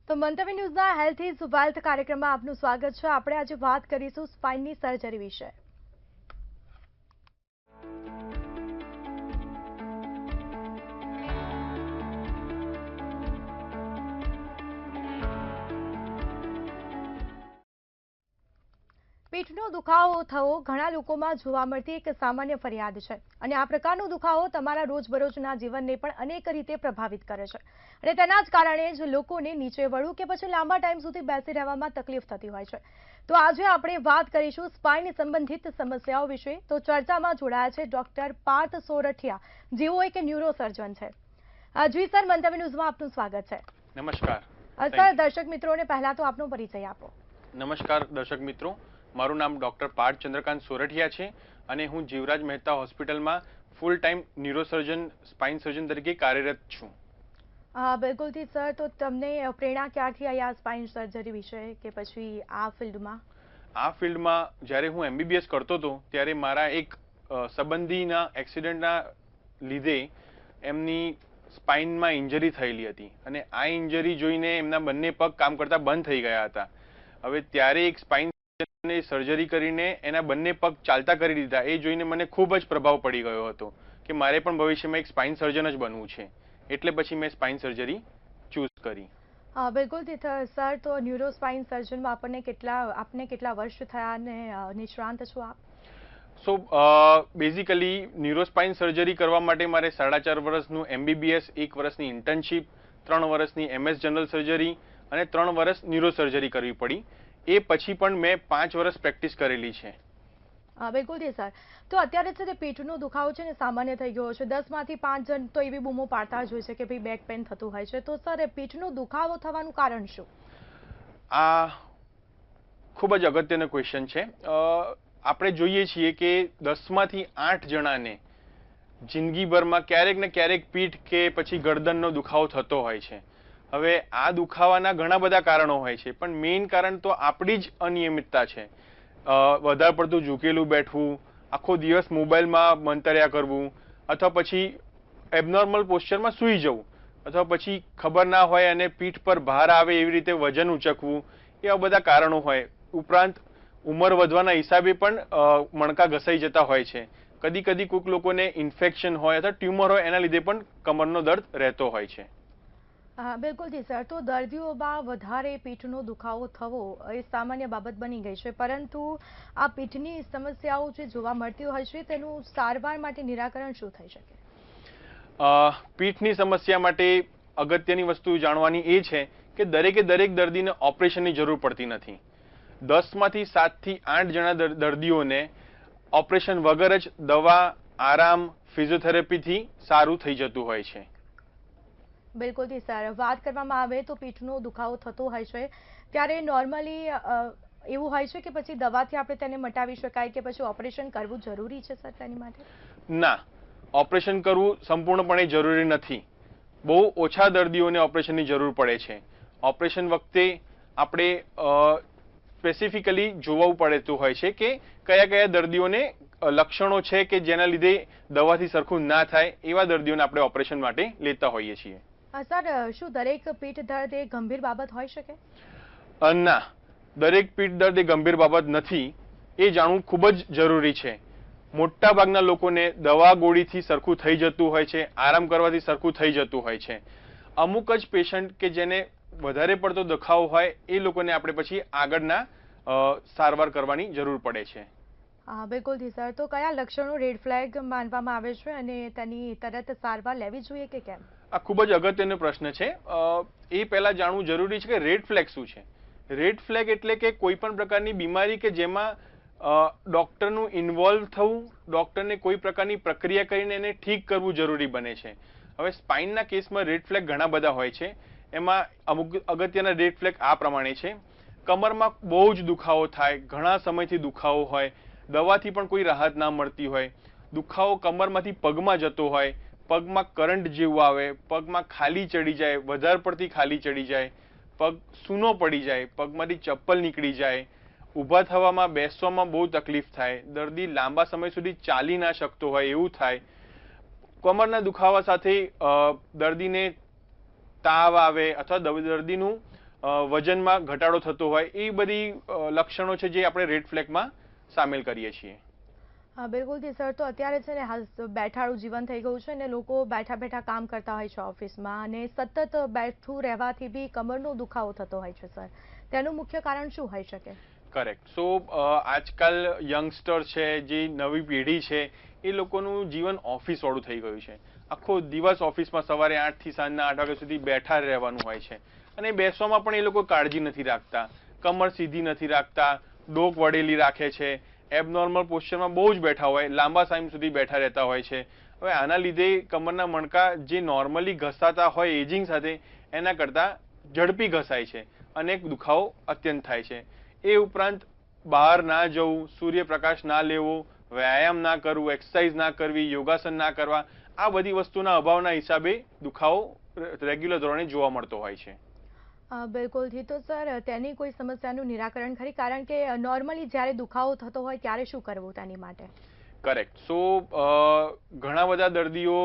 તો મંતવ્ય ન્યૂઝના health is wealth કાર્યક્રમમાં આપનું સ્વાગત છે। આપણે આજે વાત કરીશું સ્પાઇનની સર્જરી વિશે। પીઠનો દુખાવો થવો ઘણા લોકોમાં જોવા મળતી એક સામાન્ય ફરિયાદ છે અને આ પ્રકારનો દુખાવો તમારા રોજબરોજના જીવનને પણ અનેક રીતે પ્રભાવિત કરે છે અને તેના જ કારણે જ લોકોને નીચે વળવું કે પછી લાંબા ટાઈમ સુધી બેસી રહેવામાં તકલીફ થતી હોય છે। તો આજે આપણે વાત કરીશું સ્પાઇન સંબંધિત સમસ્યાઓ વિશે। તો ચર્ચામાં જોડાયા છે ડોક્ટર પાર્થ સોરઠિયા, જેઓ એક ન્યુરોસર્જન છે। જી સર, મંતવ્ય ન્યૂઝમાં આપનું સ્વાગત છે। નમસ્કાર સર, દર્શક મિત્રોને પહેલા તો આપનો પરિચય આપો। નમસ્કાર દર્શક મિત્રો, મારું નામ ડોક્ટર પાર્થ ચંદ્રકાંત સોરઠિયા છે અને હું જીવરાજ મહેતા હોસ્પિટલમાં ફૂલ ટાઈમ ન્યુરોસર્જન સ્પાઇન સર્જન તરીકે કાર્યરત છું। બિલકુલથી સર, તો તમને પ્રેરણા ક્યાંથી આવી આ સ્પાઇન સર્જરી વિશે કે પછી આ ફિલ્ડમાં? આ ફિલ્ડમાં જ્યારે હું MBBS કરતો હતો ત્યારે મારા એક સંબંધીના એક્સિડન્ટના લીધે એમની સ્પાઇનમાં ઇન્જરી થયેલી હતી અને આ ઇન્જરી જોઈને એમના બંને પગ કામ કરતા બંધ થઈ ગયા હતા। હવે ત્યારે એક સ્પાઇન સર્જરી કરીને એના બંને પગ ચાલતા કરી દીધા। એ જોઈને મને ખૂબ જ પ્રભાવ પડી ગયો હતો કે મારે પણ ભવિષ્યમાં એક સ્પાઇન સર્જન જ બનવું છે, એટલે પછી મેં સ્પાઇન સર્જરી ચૂઝ કરી। બિલકુલ સર, તો ન્યુરો સ્પાઇન સર્જનમાં આપને કેટલા વર્ષ થયા અને નિષ્ણાંત છો આપ? સો બેઝિકલી ન્યુરોસ્પાઇન સર્જરી કરવા માટે મારે 4.5 વર્ષનું MBBS, 1 વર્ષની ઇન્ટર્નશીપ, 3 વર્ષની MS જનરલ સર્જરી અને 3 વર્ષ ન્યુરો સર્જરી કરવી પડી। એ પછી પણ મેં 5 વર્ષ પ્રેક્ટિસ કરેલી છે। બિલકુલ સર, તો અત્યારે છે તે પીઠનો દુખાવો છે ને સામાન્ય થઈ ગયો છે। 10 માંથી 5 જણ તો એવી બૂમો પાડતા જ હોય છે કે ભાઈ બેક પેન થતું હોય છે। તો સર, પીઠનો દુખાવો થવાનું કારણ શું? આ ખૂબ જ અગત્યનો ક્વેશ્ચન છે। આપણે જોઈએ છીએ કે 10 માંથી 8 જણાને જિંદગીભરમાં ક્યારેક ને ક્યારેક પીઠ કે પછી ગરદનનો દુખાવો થતો હોય છે। હવે આ દુખાવાના ઘણા બધા કારણો હોય છે, પણ મેઇન કારણ તો આપણી જ અનિયમિતતા છે। વધારે પડતું ઝૂકેલું બેઠવું, આખો દિવસ મોબાઈલમાં મંતર્યા કરવું, અથવા પછી એબનોર્મલ પોસ્ચરમાં સૂઈ જવું, અથવા પછી ખબર ના હોય અને પીઠ પર ભાર આવે એવી રીતે વજન ઉચકવું, એવા બધા કારણો હોય। ઉપરાંત ઉંમર વધવાના હિસાબે પણ મણકા ઘસાઈ જતા હોય છે। કદી કદી કોઈક લોકોને ઇન્ફેક્શન હોય અથવા ટ્યુમર હોય એના લીધે પણ કમરનો દર્દ રહેતો હોય છે। બિલકુલ સર, તો દર્દીઓમાં વધારે પીઠનો દુખાવો થવો એ સામાન્ય બાબત બની ગઈ છે, પરંતુ આ પીઠની સમસ્યાઓ જે જોવા મળતી હોય છે તેનું સારવાર માટે નિરાકરણ શું થઈ શકે? પીઠની સમસ્યા માટે અગત્યની વસ્તુ જાણવાની એ છે કે દરેક દર્દીને ઓપરેશનની જરૂર પડતી નથી। 10 માંથી 7 થી 8 જણા દર્દીઓને ઓપરેશન વગર જ દવા, આરામ, ફિઝિયોથેરાપીથી સારું થઈ જતું હોય છે। બિલકુલ સર, વાત કરવામાં આવે તો પીઠનો દુખાવો થતો હોય છે ત્યારે નોર્મલી એવું હોય છે કે પછી દવાથી આપણે તેને મટાવી શકાય કે પછી ઓપરેશન કરવું જરૂરી છે સર તેની માટે? ના, ઓપરેશન કરવું સંપૂર્ણપણે જરૂરી નથી। બહુ ઓછા દર્દીઓને ઓપરેશનની જરૂર પડે છે। ઓપરેશન વખતે આપણે સ્પેસિફિકલી જોવું પડતું હોય છે કે કયા કયા દર્દીઓને લક્ષણો છે કે જેના લીધે દવાથી સરખું ના થાય, એવા દર્દીઓને આપણે ઓપરેશન માટે લેતા હોઈએ છીએ। સર, શું દરેક પીઠ દર્દ એ ગંભીર બાબત હોઈ શકે? ના, દરેક પીઠ દર્દ એ ગંભીર બાબત નથી, એ જાણવું ખૂબ જ જરૂરી છે। મોટા ભાગના લોકોને દવા ગોળીથી સરખું થઈ જતું હોય છે, આરામ કરવાથી સરખું થઈ જતું હોય છે। અમુક જ પેશન્ટ કે જેને વધારે પડતો દુખાવો હોય એ લોકોને આપણે પછી આગળના સારવાર કરવાની જરૂર પડે છે। બિલકુલ સર, તો કયા લક્ષણો રેડ ફ્લેગ માનવામાં આવે છે અને તેની તરત સારવાર લેવી જોઈએ કે કેમ? આ ખૂબ જ અગત્યનો પ્રશ્ન છે। એ પહેલા જાણવું જરૂરી છે કે રેડ ફ્લેગ શું છે। રેડ ફ્લેગ એટલે કે કોઈ પણ પ્રકારની બીમારી કે જેમાં ડોક્ટરનું ઇન્વોલ્વ થવું, ડોક્ટરને કોઈ પ્રકારની પ્રક્રિયા કરીને એને ઠીક કરવું જરૂરી બને છે। હવે સ્પાઇનના કેસમાં રેડ ફ્લેગ ઘણા બધા હોય છે। એમાં અમુક અગત્યના રેડ ફ્લેગ આ પ્રમાણે છે। કમરમાં બહુ જ દુખાવો થાય, ઘણા સમયથી દુખાવો હોય, દવાથી પણ કોઈ રાહત ના મળતી હોય, દુખાવો કમરમાંથી પગમાં જતો હોય, પગમાં કરંટ જેવું આવે, પગમાં ખાલી ચડી જાય, વધારે પડતી ખાલી ચડી જાય, પગ સૂનો પડી જાય, પગમાંથી ચપ્પલ નીકળી જાય, ઊભા થવામાં, બેસવામાં બહુ તકલીફ થાય, દર્દી લાંબા સમય સુધી ચાલી ના શકતો હોય એવું થાય। કમરના દુખાવા સાથે દર્દીને તાવ આવે અથવા દર્દીનું વજનમાં ઘટાડો થતો હોય, એ બધી લક્ષણો છે જે આપણે રેડ ફ્લેગમાં સામેલ કરીએ છીએ. હા બિલકુલથી સર. તો અત્યારે છે ને હાલ બેઠાડું જીવન થઈ ગયું છે ને લોકો બેઠા બેઠા કામ કરતા હોય છે ઓફિસમાં, અને સતત બેઠું રહેવાથી બી કમરનો દુખાવો થતો હોય છે સર. તેનું મુખ્ય કારણ શું હોઈ શકે? કરેક્ટ. સો આજકાલ યંગસ્ટર છે, જે નવી પેઢી છે, એ લોકોનું જીવન ઓફિસ વાળું થઈ ગયું છે. આખો દિવસ ઓફિસમાં સવારે 8 થી સાંજના 8 વાગ્યા સુધી બેઠા રહેવાનું હોય છે, અને બેસવામાં પણ એ લોકો કાળજી નથી રાખતા, કમર સીધી નથી રાખતા, ડોક વળેલી રાખે છે, એબનોર્મલ પોસ્ચરમાં બહુ જ બેઠા હોય, લાંબા ટાઈમ સુધી બેઠા રહેતા હોય છે. હવે આના લીધે કમરના મણકા જે નોર્મલી ઘસાતા હોય એજિંગ સાથે, એના કરતાં ઝડપી ઘસાય છે અને દુખાવો અત્યંત થાય છે. એ ઉપરાંત બહાર ના જવું, સૂર્યપ્રકાશ ના લેવો, વ્યાયામ ના કરવું, એક્સરસાઇઝ ના કરવી, યોગાસન ના કરવા, આ બધી વસ્તુના અભાવના હિસાબે દુખાવો રેગ્યુલર ધોરણે જોવા મળતો હોય છે. બિલકુલથી. તો સર તેની કોઈ સમસ્યાનું નિરાકરણ ખરી? કારણ કે નોર્મલી જ્યારે દુખાવો થતો હોય ત્યારે શું કરવું તેની માટે? કરેક્ટ. સો ઘણા બધા દર્દીઓ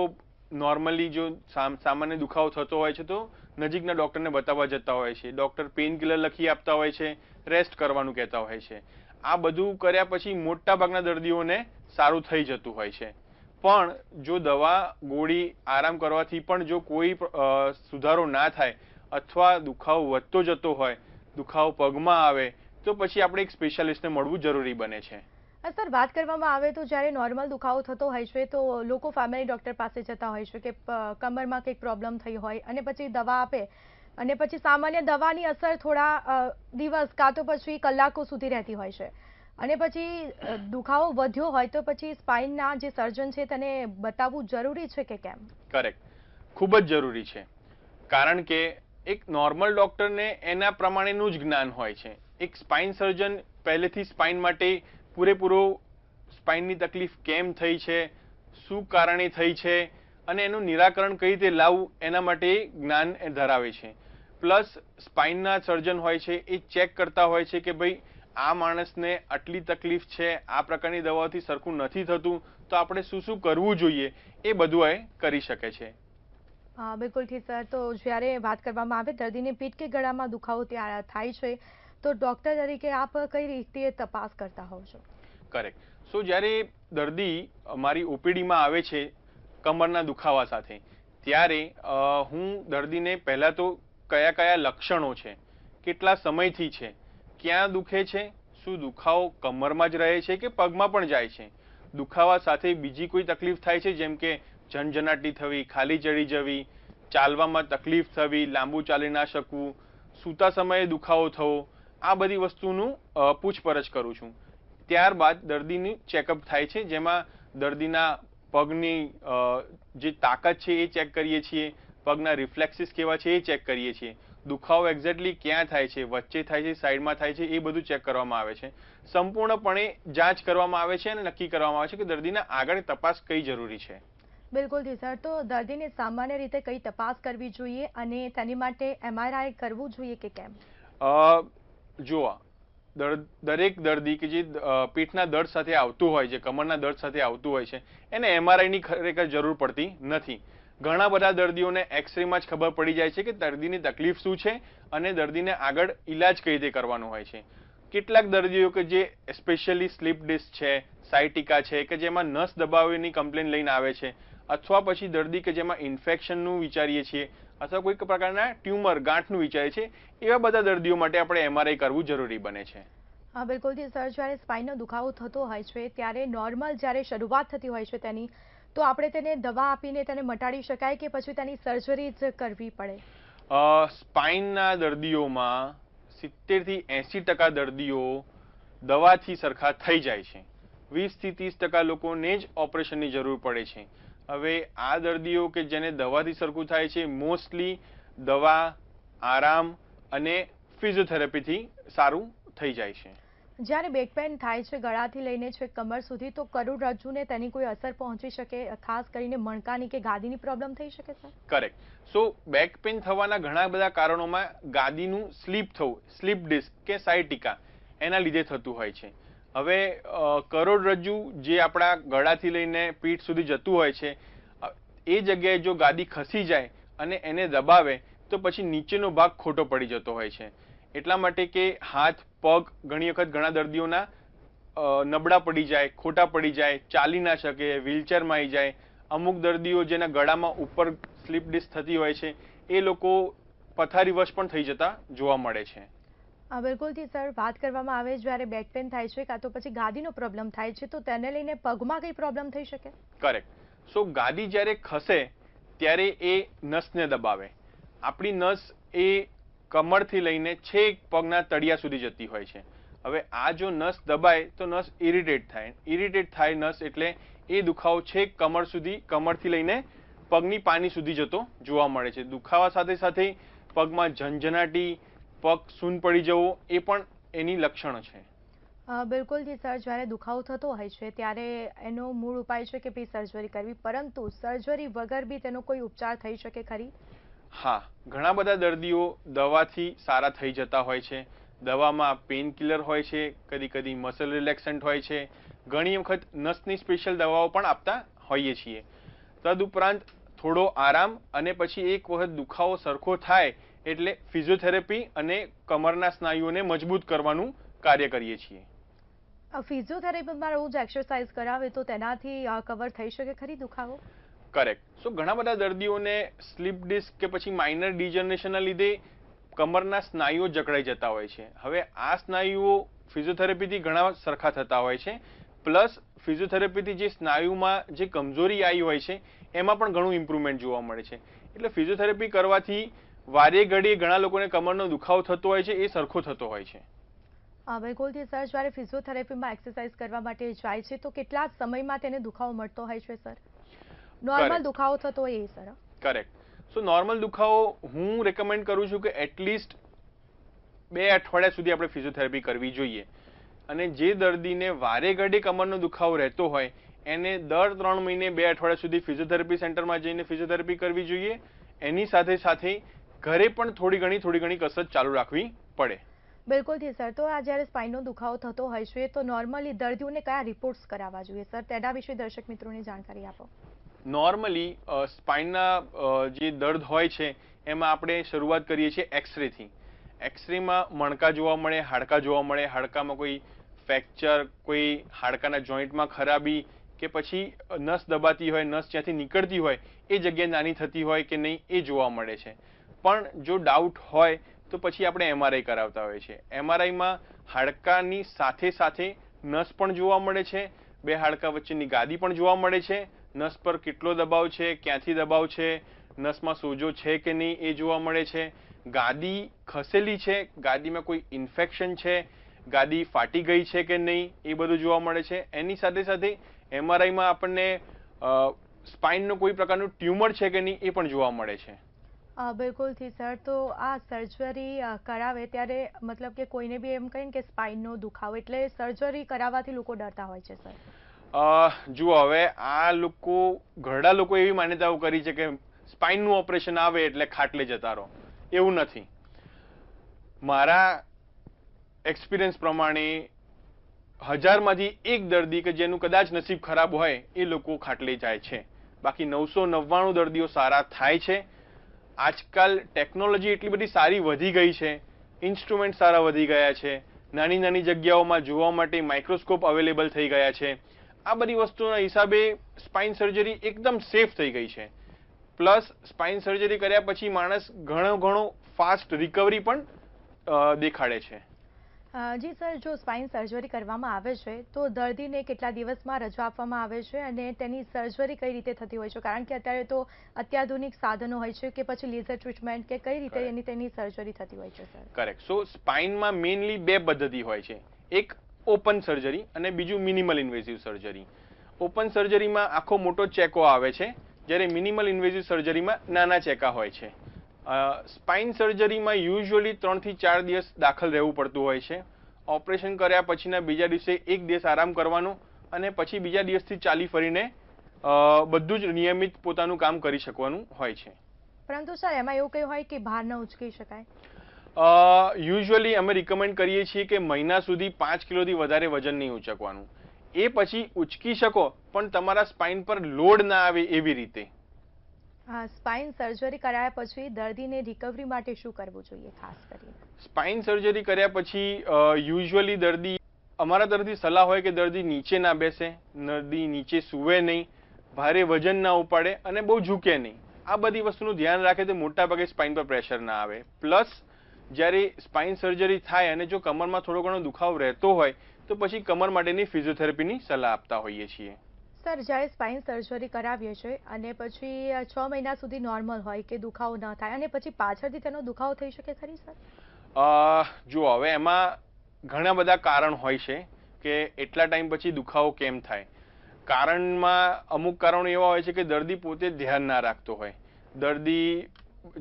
નોર્મલી જો સામાન્ય દુખાવો થતો હોય છે તો નજીકના ડોક્ટરને બતાવવા જતા હોય છે. ડોક્ટર પેઇન કિલર લખી આપતા હોય છે, રેસ્ટ કરવાનું કહેતા હોય છે. આ બધું કર્યા પછી મોટા ભાગના દર્દીઓને સારું થઈ જતું હોય છે. પણ જો દવા ગોળી આરામ કરવાથી પણ જો કોઈ સુધારો ના થાય, અથવા દુખાવો વધતો જતો હોય, દુખાવો પગમાં આવે, તો પછી આપણે એક સ્પેશિયાલિસ્ટને મળવું જરૂરી બને છે. સર વાત કરવામાં આવે તો જ્યારે નોર્મલ દુખાવો થતો હોય છે તો લોકો ફેમિલી ડૉક્ટર પાસે જતા હોય છે કે કમરમાં કંઈક પ્રોબ્લેમ થઈ હોય, અને પછી દવા આપે, અને પછી સામાન્ય દવાની અસર થોડા દિવસ કાં તો પછી કલાકો સુધી રહેતી હોય છે, અને પછી દુખાવો વધ્યો હોય તો પછી સ્પાઇનના જે સર્જન છે તેને બતાવવું જરૂરી છે કે કેમ? કરેક્ટ. ખૂબ જ જરૂરી છે. કારણ કે એક નોર્મલ ડોક્ટરને એના પ્રમાણેનું જ જ્ઞાન હોય છે. એક સ્પાઇન સર્જન પહેલેથી સ્પાઇન માટે પૂરેપૂરો સ્પાઇનની તકલીફ કેમ થઈ છે, શું કારણે થઈ છે, અને એનું નિરાકરણ કઈ રીતે લાવવું, એના માટે જ્ઞાન ધરાવે છે. પ્લસ સ્પાઇનના સર્જન હોય છે એ ચેક કરતા હોય છે કે ભાઈ આ માણસને આટલી તકલીફ છે, આ પ્રકારની દવાઓથી સરખું નથી થતું, તો આપણે શું શું કરવું જોઈએ, એ બધું એ કરી શકે છે. હા બિલકુલ ઠીક સર. તો જ્યારે વાત કરવામાં આવે દર્દીને પીઠ કે ગળામાં દુખાવો થાય છે તો ડૉક્ટર તરીકે આપ કઈ રીતે તપાસ કરતા હોવ છો? કરેક્ટ. સો જ્યારે દર્દી મારી ઓપીડીમાં આવે છે કમરના દુખાવા સાથે, ત્યારે હું દર્દીને પહેલાં તો કયા કયા લક્ષણો છે, કેટલા સમયથી છે, ક્યાં દુખે છે, શું દુખાવો કમરમાં જ રહે છે કે પગમાં પણ જાય છે, દુખાવા સાથે બીજી કોઈ તકલીફ થાય છે, જેમ કે ઝનઝનાટી થવી, ખાલી ચડી જવી, ચાલવામાં તકલીફ થવી, લાંબુ ચાલી ના શકવું, સૂતા સમયે દુખાવો થવો, આ બધી વસ્તુનું પૂછપરછ કરું છું. ત્યારબાદ દર્દીની ચેકઅપ થાય છે, જેમાં દર્દીના પગની જે તાકાત છે એ ચેક કરીએ છીએ, પગના રિફ્લેક્સિસ કેવા છે એ ચેક કરીએ છીએ, દુખાવો એક્ઝેક્ટલી ક્યાં થાય છે, વચ્ચે થાય છે, સાઈડમાં થાય છે, એ બધું ચેક કરવામાં આવે છે. સંપૂર્ણપણે જાંચ કરવામાં આવે છે અને નક્કી કરવામાં આવે છે કે દર્દીના આગળ તપાસ કઈ જરૂરી છે. બિલકુલ સર. તો દર્દીને સામાન્ય રીતે કઈ તપાસ કરવી જોઈએ અને તેની માટે MRI કરવું જોઈએ કે કેમ? જુઓ, દરેક દર્દી કે જે પીઠના દર્દ સાથે આવતું હોય છે, કમરના દર્દ સાથે આવતું હોય છે, એને MRIની ખરેખર જરૂર પડતી નથી. ઘણા બધા દર્દીઓને એક્સરેમાં જ ખબર પડી જાય છે કે દર્દીની તકલીફ શું છે અને દર્દીને આગળ ઈલાજ કઈ રીતે કરવાનો હોય છે. કેટલાક દર્દીઓ કે જે સ્પેશિયલી સ્લીપ ડિસ્ક છે, સાયટિકા છે, કે જેમાં નસ દબાવવાની કમ્પ્લેન લઈને આવે છે, અથવા પછી દર્દી કે જેમાં ઇન્ફેક્શનનું વિચારીએ છીએ, અથવા કોઈક પ્રકારના ટ્યુમર ગાંઠનું વિચારીએ છીએ, એવા બધા દર્દીઓ માટે આપણે MRI કરવું જરૂરી બને છે. હા બિલકુલથી સર. જ્યારે સ્પાઇનનો દુખાવો થતો હોય છે ત્યારે નોર્મલ જ્યારે શરૂઆત થતી હોય છે તેની, તો આપણે તેને દવા આપીને તેને મટાડી શકાય કે પછી તેની સર્જરી જ કરવી પડે? સ્પાઇનના દર્દીઓમાં 70 થી 80% દર્દીઓ દવાથી સરખા થઈ જાય છે. 20 થી 30% લોકોને જ ઓપરેશનની જરૂર પડે છે. હવે આ દર્દીઓ કે જેને દવાથી સરખું થાય છે, મોસ્ટલી દવા, આરામ અને ફિઝિયોથેરાપીથી સારું થઈ જાય છે. જ્યારે બેક પેન થાય છે ગળાથી લઈને છે કમર સુધી, તો કરોડરજ્જુને તેની કોઈ અસર પહોંચી શકે, ખાસ કરીને મણકાની કે ગાદીની પ્રોબ્લેમ થઈ શકે સર? કરેક્ટ. સો બેક પેન થવાના ઘણા બધા કારણોમાં ગાદીનું સ્લીપ થવું, સ્લીપ ડિસ્ક કે સાયટિકા, એના લીધે થતું હોય છે. હવે કરોડરજ્જુ જે આપણા ગળાથી લઈને પીઠ સુધી જતું હોય છે, એ જગ્યાએ જો ગાદી ખસી જાય અને એને દબાવે તો પછી નીચેનો ભાગ ખોટો પડી જતો હોય છે. એટલા માટે કે હાથ પગ ઘણી વખત ઘણા દર્દીઓના નબળા પડી જાય, ખોટા પડી જાય, ચાલી ના શકે, વ્હીલચેરમાં આવી જાય. અમુક દર્દીઓ જેના ગળામાં ઉપર સ્લીપ ડિસ્ક થતી હોય છે એ લોકો પથારીવશ પણ થઈ જતા જોવા મળે છે. બિલકુલથી સર, વાત કરવામાં આવે જ્યારે બેક પેન થાય છે કાં તો પછી ગાદીનો પ્રોબ્લેમ થાય છે તો તેને લઈને પગમાં કઈ પ્રોબ્લેમ થઈ શકે? કરેક્ટ. સો ગાદી જ્યારે ખસે ત્યારે એ નસને દબાવે. આપણી નસ એ કમરથી લઈને છેક પગના તળિયા સુધી જતી હોય છે. હવે આ જો નસ દબાય તો નસ ઇરિટેટ થાય. ઇરિટેટ થાય નસ એટલે એ દુખાવો છેક કમર સુધી, કમરથી લઈને પગની પાની સુધી જતો જોવા મળે છે. દુખાવા સાથે સાથે પગમાં ઝંઝનાટી, પગ સૂન પડી જવો એ પણ એની લક્ષણો છે. બિલકુલથી સર, જ્યારે દુખાવો થતો હોય છે ત્યારે એનો મૂળ ઉપાય છે કે ભાઈ સર્જરી કરવી, પરંતુ સર્જરી વગર બી તેનો કોઈ ઉપચાર થઈ શકે ખરી? હા, ઘણા બધા દર્દીઓ દવાથી સારા થઈ જતા હોય છે. દવામાં પેઇન કિલર હોય છે, કદી કદી મસલ રિલેક્સન્ટ હોય છે, ઘણી વખત નસની સ્પેશિયલ દવાઓ પણ આપતા હોઈએ છીએ. તદુપરાંત થોડો આરામ અને પછી એક વખત દુખાવો સરખો થાય એટલે ફિઝિયોથેરાપી અને કમરના સ્નાયુઓને મજબૂત કરવાનું કાર્ય કરીએ છીએ. ફિઝિયોથેરાપીમાં રોજ એક્સરસાઇઝ કરાવે તો તેનાથી કવર થઈ શકે ખરી દુખાવો? કરેક્ટ. સો ઘણા બધા દર્દીઓને સ્લીપ ડિસ્ક કે પછી માઇનર ડિજનરેશનના લીધે કમરના સ્નાયુઓ જકડાઈ જતા હોય છે. હવે આ સ્નાયુઓ ફિઝિયોથેરાપીથી ઘણા સરખા થતા હોય છે. પ્લસ ફિઝિયોથેરાપીથી જે સ્નાયુમાં જે કમજોરી આવી હોય છે એમાં પણ ઘણું ઇમ્પ્રુવમેન્ટ જોવા મળે છે. એટલે ફિઝિયોથેરાપી કરવાથી વારે ઘડીએ ઘણા લોકોને કમરનો દુખાવો થતો હોય છે એ સરખો થતો હોય છે. બિલકુલથી સર, જ્યારે ફિઝિયોથેરાપીમાં એક્સરસાઇઝ કરવા માટે જાય છે તો કેટલા સમયમાં તેને દુખાવો મળતો હોય છે સર? નોર્મલ દુખાવો થતો હોય એ સર? કરેક્ટ. સો નોર્મલ દુખાવો હું રેકમેન્ડ કરું છું કે એટલીસ્ટ 2 અઠવાડિયા સુધી આપણે ફિઝિયોથેરાપી કરવી જોઈએ. અને જે દર્દીને વારે ઘડી કમરનો દુખાવો રહેતો હોય એને દર 3 મહિને 2 અઠવાડિયા સુધી ફિઝિયોથેરાપી સેન્ટરમાં જઈને ફિઝિયોથેરાપી કરવી જોઈએ. એની સાથે સાથે ઘરે પણ થોડી ઘણી કસરત ચાલુ રાખવી પડે. બિલકુલથી સર, તો આ જ્યારે સ્પાઇનનો દુખાવો થતો હોય છે તો નોર્મલી દર્દીઓને કયા રિપોર્ટ્સ કરાવવા જોઈએ સર? તેના વિશે દર્શક મિત્રોને જાણકારી આપો. નોર્મલી સ્પાઇનના જે દર્દ હોય છે એમાં આપણે શરૂઆત કરીએ છીએ એક્સરેથી. એક્સરેમાં મણકા જોવા મળે, હાડકા જોવા મળે, હાડકામાં કોઈ ફ્રેક્ચર, કોઈ હાડકાના જોઈન્ટમાં ખરાબી કે પછી નસ દબાતી હોય, નસ જ્યાંથી નીકળતી હોય એ જગ્યાએ નાની થતી હોય કે નહીં એ જોવા મળે છે. પણ જો ડાઉટ હોય તો પછી આપણે એમઆરઆઈ કરાવતા હોઈએ છીએ. એમઆરઆઈમાં હાડકાની સાથે સાથે નસ પણ જોવા મળે છે, બે હાડકા વચ્ચેની ગાદી પણ જોવા મળે છે, નસ પર કેટલો દબાવ છે, ક્યાંથી દબાવ છે, નસમાં સોજો છે કે નહીં એ જોવા મળે છે, ગાદી ખસેલી છે, ગાદીમાં કોઈ ઇન્ફેક્શન છે, ગાદી ફાટી ગઈ છે કે નહીં એ બધું જોવા મળે છે. એની સાથે સાથે એમઆરઆઈમાં આપણને સ્પાઇનનો કોઈ પ્રકારનું ટ્યુમર છે કે નહીં એ પણ જોવા મળે છે. બિલકુલથી સર, તો આ સર્જરી કરાવે ત્યારે મતલબ કે કોઈને બી એમ કહીને કે સ્પાઇનનો દુખાવો એટલે સર્જરી કરાવવાથી લોકો ડરતા હોય છે સર? જુઓ, હવે આ લોકો ઘરડા લોકો એવી માન્યતાઓ કરી છે કે સ્પાઇનનું ઓપરેશન આવે એટલે ખાટલે જતા રહો. એવું નથી. મારા એક્સપિરિયન્સ પ્રમાણે 1000માંથી 1 દર્દી કે જેનું કદાચ નસીબ ખરાબ હોય એ લોકો ખાટલે જાય છે. બાકી 999 દર્દીઓ સારા થાય છે. આજકાલ ટેકનોલોજી એટલી બધી સારી વધી ગઈ છે, ઇન્સ્ટ્રુમેન્ટ સારા વધી ગયા છે, નાની નાની જગ્યાઓમાં જોવા માટે માઇક્રોસ્કોપ અવેલેબલ થઈ ગયા છે. આ બધી વસ્તુના હિસાબે સ્પાઇન સર્જરી એકદમ સેફ થઈ ગઈ છે. પ્લસ સ્પાઇન સર્જરી કર્યા પછી માણસ ઘણો ફાસ્ટ રિકવરી પણ દેખાડે છે. જી સર, જો સ્પાઇન સર્જરી કરવામાં આવે છે તો દર્દીને કેટલા દિવસમાં રજા આપવામાં આવે છે અને તેની સર્જરી કઈ રીતે થતી હોય છે? કારણ કે અત્યારે તો અત્યાધુનિક સાધનો હોય છે કે પછી લેઝર ટ્રીટમેન્ટ કે કઈ રીતે તેની સર્જરી થતી હોય છે સર? કરેક્ટ. સો સ્પાઇનમાં મેઇનલી 2 પદ્ધતિ હોય છે. એક ઓપન સર્જરી અને બીજું મિનિમલ ઇન્વેઝિવ સર્જરી. ઓપન સર્જરીમાં આખો મોટો ચેકો આવે છે, જ્યારે મિનિમલ ઇન્વેઝિવ સર્જરીમાં નાના ચેકા હોય છે. સ્પાઇન સર્જરીમાં યુઝ્યુઅલી 3 થી 4 દિવસ દાખલ રહેવું પડતું હોય છે. ઓપરેશન કર્યા પછીના બીજા દિવસે 1 દિવસ આરામ કરવાનો અને પછી બીજા દિવસથી ચાલી ફરીને બધું જ નિયમિત પોતાનું કામ કરી શકવાનું હોય છે. પરંતુ સર, એમાં એવું કંઈ હોય કે ભાર ન ઉચકી શકાય? યુઝ્યુઅલી અમે રિકમેન્ડ કરીએ છીએ કે મહિના સુધી 5 કિલોથી વધારે વજન નહીં ઉચકવાનું. એ પછી ઉચકી શકો પણ તમારા સ્પાઇન પર લોડ ના આવે એવી રીતે. સ્પાઇન સર્જરી કરાયા પછી દર્દીને રિકવરી માટે શું કરવું જોઈએ ખાસ કરીને? સ્પાઇન સર્જરી કર્યા પછી યુઝ્યુઅલી દર્દી અમારા તરફથી સલાહ હોય કે દર્દી નીચે ના બેસે, દર્દી નીચે સૂવે નહીં, ભારે વજન ના ઉપાડે અને બહુ ઝૂકે નહીં. આ બધી વસ્તુનું ધ્યાન રાખે તો મોટા ભાગે સ્પાઇન પર પ્રેશર ના આવે. પ્લસ જ્યારે સ્પાઇન સર્જરી થાય અને જો કમરમાં થોડો ઘણો દુખાવો રહેતો હોય તો પછી કમર માટેની ફિઝિયોથેરાપીની સલાહ આપતા હોઈએ છીએ. સર, જ્યારે સ્પાઇન સર્જરી કરાવીએ છીએ અને પછી 6 મહિના સુધી નોર્મલ હોય કે દુખાવો ન થાય અને પછી પાછળથી તેનો દુખાવો થઈ શકે ખરી સર? જો હવે એમાં ઘણા બધા કારણ હોય છે કે એટલા ટાઈમ પછી દુખાવો કેમ થાય. કારણમાં અમુક કારણો એવા હોય છે કે દર્દી પોતે ધ્યાન ના રાખતો હોય. દર્દી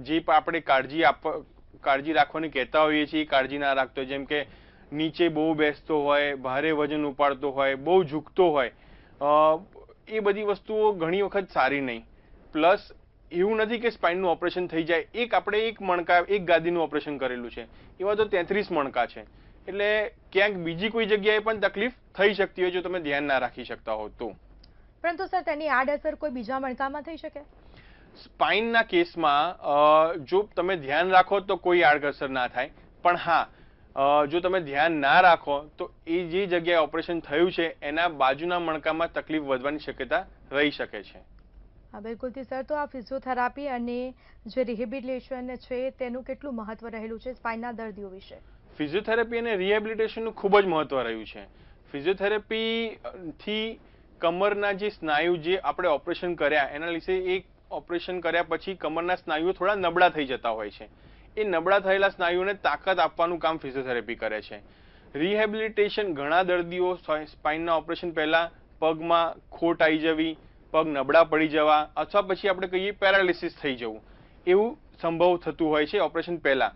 જે આપણે કાળજી રાખવાની કહેતા હોઈએ છીએ એ કાળજી ના રાખતો હોય. જેમ કે નીચે બહુ બેસતો હોય, ભારે વજન ઉપાડતો હોય, બહુ ઝૂકતો હોય, એ બધી વસ્તુઓ ઘણી વખત સારી નહીં. પ્લસ એવું નથી કે સ્પાઇનનું ઓપરેશન થઈ જાય. આપણે એક ગાદીનું ઓપરેશન કરેલું છે, એવા તો 33 મણકા છે. એટલે ક્યાંક બીજી કોઈ જગ્યાએ પણ તકલીફ થઈ શકતી હોય જો તમે ધ્યાન ના રાખી શકતા હો તો. પરંતુ સર, તેની આડઅસર કોઈ બીજા મણકામાં થઈ શકે? સ્પાઇનના કેસમાં જો તમે ધ્યાન રાખો તો કોઈ આડઅસર ના થાય. પણ હા, જો તમે ધ્યાન ના રાખો તો એ જે જગ્યાએ ઓપરેશન થયું છે એના બાજુના મણકામાં તકલીફ વધવાની શક્યતા રહી શકે છે. હા, બિલકુલથી સર. તો આ ફિઝિયોથેરાપી અને જે રિહેબિલિટેશન છે તેનું કેટલું મહત્વ રહેલું છે સ્પાઇનના દર્દીઓ વિશે? ફિઝિયોથેરાપી અને રિહેબિલિટેશનનું ખૂબ જ મહત્વ રહ્યું છે. ફિઝિયોથેરાપીથી કમરના જે સ્નાયુ જે આપણે ઓપરેશન કર્યા એના લીધે એક ઓપરેશન કર્યા પછી કમરના સ્નાયુઓ થોડા નબળા થઈ જતા હોય છે. એ નબળા થયેલા સ્નાયુઓને તાકાત આપવાનું કામ ફિઝિયોથેરાપી કરે છે. રિહેબિલિટેશન ઘણા દર્દીઓ સ્પાઇનના ઓપરેશન પહેલા પગમાં ખોટ આવી જવી, પગ નબળા પડી જવા અથવા પછી આપણે કહીએ પેરાલિસિસ થઈ જવું, એવું સંભવ થતું હોય છે ઓપરેશન પહેલા.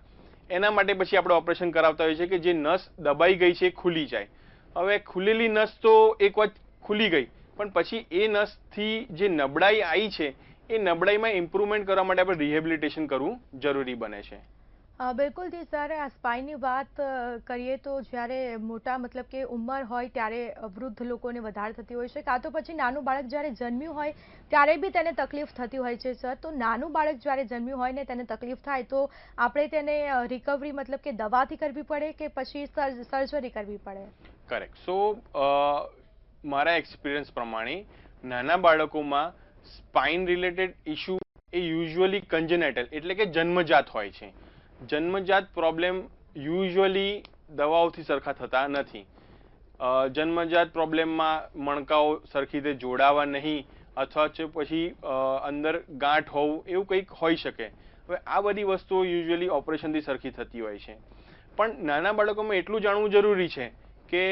એના માટે પછી આપણે ઓપરેશન કરાવતા હોઈએ છીએ કે જે નસ દબાઈ ગઈ છે એ ખુલી જાય. હવે ખુલેલી નસ તો એક વાત ખુલી ગઈ, પણ પછી એ નસથી જે નબળાઈ આવી છે એ નબળાઈમાં ઇમ્પ્રુવમેન્ટ કરવા માટે આપણે રિહેબિલિટેશન કરવું જરૂરી બને છે. બિલકુલથી સર. આ સ્પાઇનની વાત કરીએ તો જ્યારે મોટા મતલબ કે ઉંમર હોય ત્યારે વૃદ્ધ લોકોને વધારે થતી હોય છે, કાં તો પછી નાનું બાળક જ્યારે જન્મ્યું હોય ત્યારે બી તેને તકલીફ થતી હોય છે સર. તો નાનું બાળક જ્યારે જન્મ્યું હોય ને તેને તકલીફ થાય તો આપણે તેને રિકવરી મતલબ કે દવાથી કરવી પડે કે પછી સર્જરી કરવી પડે? કરેક્ટ. સો મારા એક્સપિરિયન્સ પ્રમાણે નાના બાળકોમાં સ્પાઇન રિલેટેડ ઇશ્યુ એ યુઝ્યુઅલી કન્જેનેટલ એટલે કે જન્મજાત હોય છે. જન્મજાત પ્રોબ્લેમ યુઝ્યુઅલી દવાઓથી સરખા થતા નથી. જન્મજાત પ્રોબ્લેમમાં મણકાઓ સરખી રીતે જોડાવા નહીં અથવા પછી અંદર ગાંઠ હોવું એવું કંઈક હોઈ શકે. હવે આ બધી વસ્તુઓ યુઝ્યુઅલી ઓપરેશનથી સરખી થતી હોય છે. પણ નાના બાળકોમાં એટલું જાણવું જરૂરી છે કે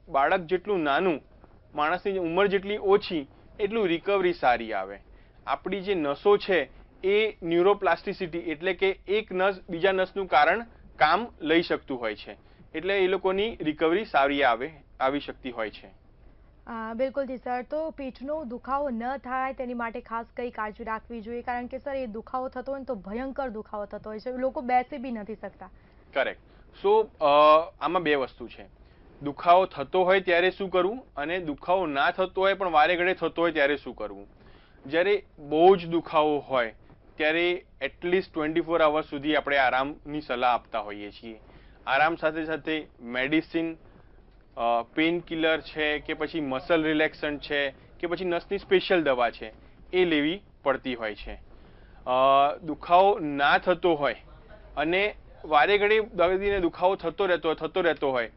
બાળક જેટલું નાનું, માણસની ઉંમર જેટલી ઓછી એટલું રિકવરી સારી આવે. આપણી જે નસો છે એ ન્યુરોપ્લાસ્ટિસિટી એટલે કે એક નસ બીજા નસનું કામ લઈ શકતું હોય છે. એટલે એ લોકોની રિકવરી સારી આવી શકતી હોય છે. બિલકુલથી સર. તો પીઠનો દુખાવો ન થાય તેની માટે ખાસ કઈ કાળજી રાખવી જોઈએ? કારણ કે સર, એ દુખાવો થતો હોય ને તો ભયંકર દુખાવો થતો હોય છે, લોકો બેસી બી નથી શકતા. કરેક્ટ. સો આમાં બે વસ્તુ છે. દુખાવો થતો હોય ત્યારે શું કરવું અને દુખાવો ના થતો હોય પણ વારે ઘડે થતો હોય ત્યારે શું કરવું. જ્યારે બહુ જ દુખાવો હોય ત્યારે એટલીસ્ટ 24 અવર્સ સુધી આપણે આરામની સલાહ આપતા હોઈએ છીએ. આરામ સાથે સાથે મેડિસિન, પેઇન કિલર છે કે પછી મસલ રિલેક્સન્ટ છે કે પછી નસની સ્પેશિયલ દવા છે એ લેવી પડતી હોય છે. દુખાવો ના થતો હોય અને વારે ઘડી દર્દીને દુખાવો થતો રહેતો હોય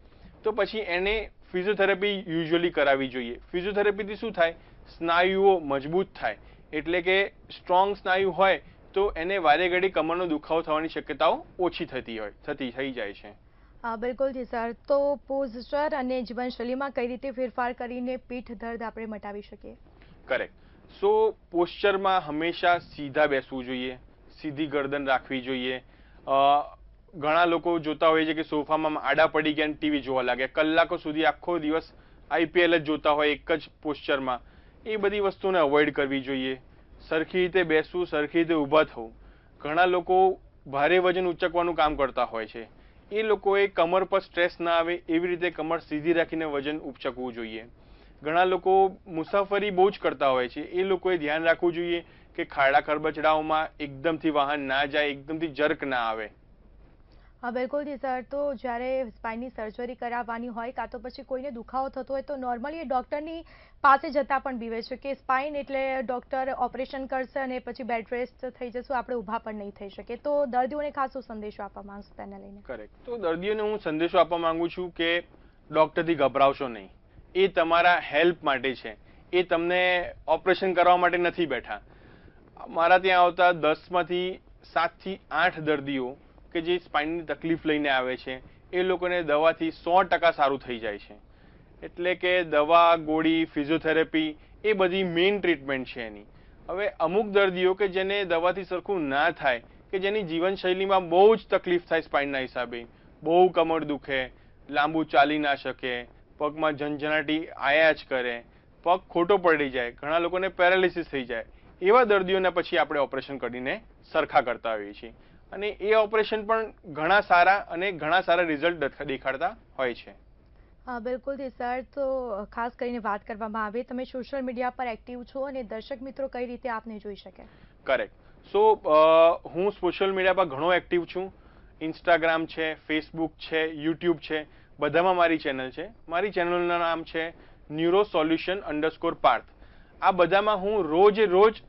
તો પછી એને ફિઝિયોથેરાપી યુઝ્યુઅલી કરાવવી જોઈએ. ફિઝિયોથેરાપીથી શું થાય? સ્નાયુઓ મજબૂત થાય. એટલે કે સ્ટ્રોંગ સ્નાયુ હોય તો એને વારે ઘડી કમરનો દુખાવો થવાની શક્યતાઓ ઓછી થઈ જાય છે. બિલકુલથી સર. તો પોસ્ચર અને જીવનશૈલીમાં કઈ રીતે ફેરફાર કરીને પીઠ દર્દ આપણે મટાવી શકીએ? કરેક્ટ. સો પોસ્ચરમાં હંમેશા સીધા બેસવું જોઈએ, સીધી ગરદન રાખવી જોઈએ. ઘણા લોકો જોતા હોય છે કે સોફામાં આડા પડી ગયા ટીવી જોવા લાગે, કલાકો સુધી આખો દિવસ IPL જ જોતા હોય એક જ પોસ્ચરમાં. એ બધી વસ્તુને અવોઇડ કરવી જોઈએ. સરખી રીતે બેસવું, સરખી રીતે ઊભા થવું. ઘણા લોકો ભારે વજન ઉચકવાનું કામ કરતા હોય છે. એ લોકોએ કમર પર સ્ટ્રેસ ના આવે એવી રીતે કમર સીધી રાખીને વજન ઉચકવું જોઈએ. ઘણા લોકો મુસાફરી બહુ જ કરતા હોય છે, એ લોકોએ ધ્યાન રાખવું જોઈએ કે ખાડા ખરબચડાઓમાં એકદમથી વાહન ના જાય, એકદમથી જર્ક ના આવે. હા બિલકુલથી સર. તો જ્યારે સ્પાઇનની સર્જરી કરાવવાની હોય કાં તો પછી કોઈને દુખાવો થતો હોય તો નોર્મલી એ ડૉક્ટરની પાસે જતા પણ બીવે છે કે સ્પાઇન એટલે ડૉક્ટર ઓપરેશન કરશે અને પછી બેડ રેસ્ટ થઈ જશું, આપણે ઊભા પણ નહીં થઈ શકે. તો દર્દીઓને ખાસ સંદેશો આપવા માંગશો તેને લઈને? કરેક્ટ. તો દર્દીઓને હું સંદેશો આપવા માંગુ છું કે ડૉક્ટરથી ગભરાવશો નહીં. એ તમારા હેલ્પ માટે છે, એ તમને ઓપરેશન કરવા માટે નથી બેઠા. મારા ત્યાં આવતા 10માંથી 7થી 8 દર્દીઓ કે જે સ્પાઇનની તકલીફ લઈને આવે છે, એ લોકોને દવાથી 100% સારું થઈ જાય છે. એટલે કે દવા, ગોળી, ફિઝિયોથેરાપી એ બધી મેઇન ટ્રીટમેન્ટ છે એની. હવે અમુક દર્દીઓ કે જેને દવાથી સરખું ના થાય, કે જેની જીવનશૈલીમાં બહુ જ તકલીફ થાય સ્પાઇનના હિસાબે, બહુ કમર દુખે, લાંબુ ચાલી ના શકે, પગમાં ઝંઝનાટી આયા જ કરે, પગ ખોટો પડી જાય, ઘણા લોકોને પેરાલિસિસ થઈ જાય, એવા દર્દીઓને પછી આપણે ઓપરેશન કરીને સરખા કરતા હોઈએ છીએ. અને એ ઓપરેશન પણ ઘણા સારા અને ઘણા સારા રિઝલ્ટ દેખાડતા હોય છે. હા બિલકુલથી સર. તો ખાસ કરીને વાત કરવામાં આવે, તમે સોશિયલ મીડિયા પર એક્ટિવ છો અને દર્શક મિત્રો કઈ રીતે આપને જોઈ શકે? કરેક્ટ. સો હું સોશિયલ મીડિયા પર ઘણો એક્ટિવ છું. ઇન્સ્ટાગ્રામ છે, ફેસબુક છે, યુટ્યુબ છે, બધામાં મારી ચેનલ છે. મારી ચેનલનું નામ છે neurosolution_પાર્થ. આ બધામાં હું રોજ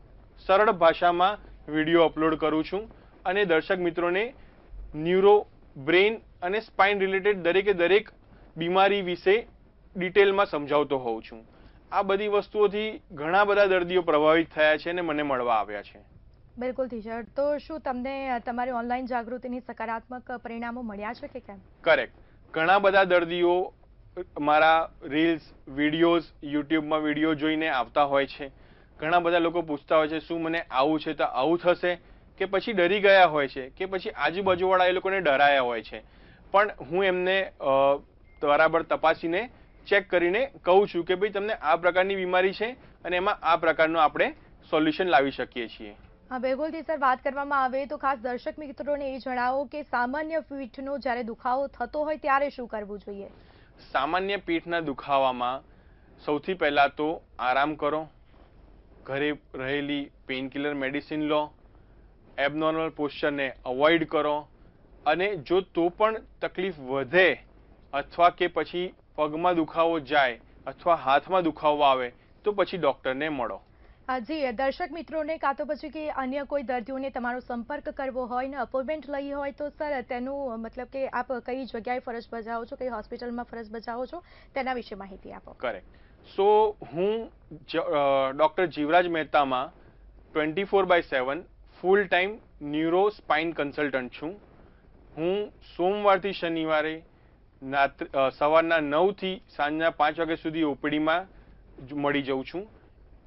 સરળ ભાષામાં વિડીયો અપલોડ કરું છું અને દર્શક મિત્રોને ન્યુરો, બ્રેઇન અને સ્પાઇન રિલેટેડ દરેક બીમારી વિશે ડિટેલમાં સમજાવતો હોઉં છું. આ બધી વસ્તુઓથી ઘણા બધા દર્દીઓ પ્રભાવિત થયા છે અને મને મળવા આવ્યા છે. બિલકુલથી સર. તો શું તમને તમારી ઓનલાઈન જાગૃતિની સકારાત્મક પરિણામો મળ્યા છે કે કેમ? કરેક્ટ. ઘણા બધા દર્દીઓ મારા રીલ્સ, વિડીયોઝ, યુટ્યુબમાં વિડીયો જોઈને આવતા હોય છે. ઘણા બધા લોકો પૂછતા હોય છે શું મને આવું છે તો આવું થશે, કે પછી ડરી ગયા હોય છે, કે પછી આજુબાજુવાળા એ લોકોને ડરાયા હોય છે. પણ હું એમને બરાબર તપાસીને ચેક કરીને કહું છું કે ભાઈ તમને આ પ્રકારની બીમારી છે અને એમાં આ પ્રકારનું આપણે સોલ્યુશન લાવી શકીએ છીએ. હા બિલકુલથી સર. વાત કરવામાં આવે તો ખાસ દર્શક મિત્રોને એ જણાવો કે સામાન્ય પીઠનો જ્યારે દુખાવો થતો હોય ત્યારે શું કરવું જોઈએ? સામાન્ય પીઠના દુખાવામાં સૌથી પહેલા તો આરામ કરો, ઘરે રહેલી પેઇનકિલર મેડિસિન લો, એબનોર્મલ પોસ્ચરને અવોઇડ કરો, અને જો તો પણ તકલીફ વધે અથવા કે પછી પગમાં દુખાવો જાય અથવા હાથમાં દુખાવો આવે તો પછી ડૉક્ટરને મળો. જી, દર્શક મિત્રોને કાં તો પછી કે અન્ય કોઈ દર્દીઓને તમારો સંપર્ક કરવો હોય ને અપોઇન્ટમેન્ટ લઈ હોય તો સર તેનું મતલબ કે આપ કઈ જગ્યાએ ફરજ બજાવો છો, કઈ હોસ્પિટલમાં ફરજ બજાવો છો, તેના વિશે માહિતી આપો. કરેક્ટ. સો હું ડૉક્ટર જીવરાજ મહેતામાં 24/7 full time neuro spine consultant છું. હું સોમવારથી શનિવારે સવારના 9થી સાંજના 5 વાગ્યા સુધી ઓપીડીમાં મળી જાઉં છું.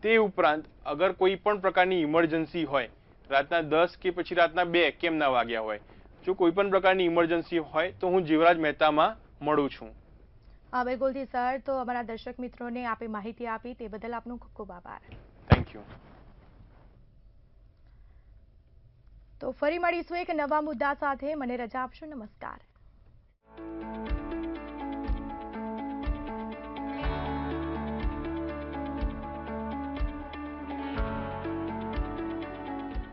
તે ઉપરાંત અગર કોઈ પણ પ્રકારની ઇમરજન્સી હોય, રાતના 10 કે પછી રાતના 2 કેમ ના વાગ્યા હોય, જો કોઈ પણ પ્રકારની ઇમરજન્સી હોય તો હું જીવરાજ મહેતામાં મળું છું. હા બિલકુલથી સર. તો અમારા દર્શક મિત્રોને આપે માહિતી આપી તે બદલ આપનો ખૂબ ખૂબ આભાર. Thank you. તો ફરી મળીશું એક નવા મુદ્દા સાથે. મને રજા આપશો. નમસ્કાર.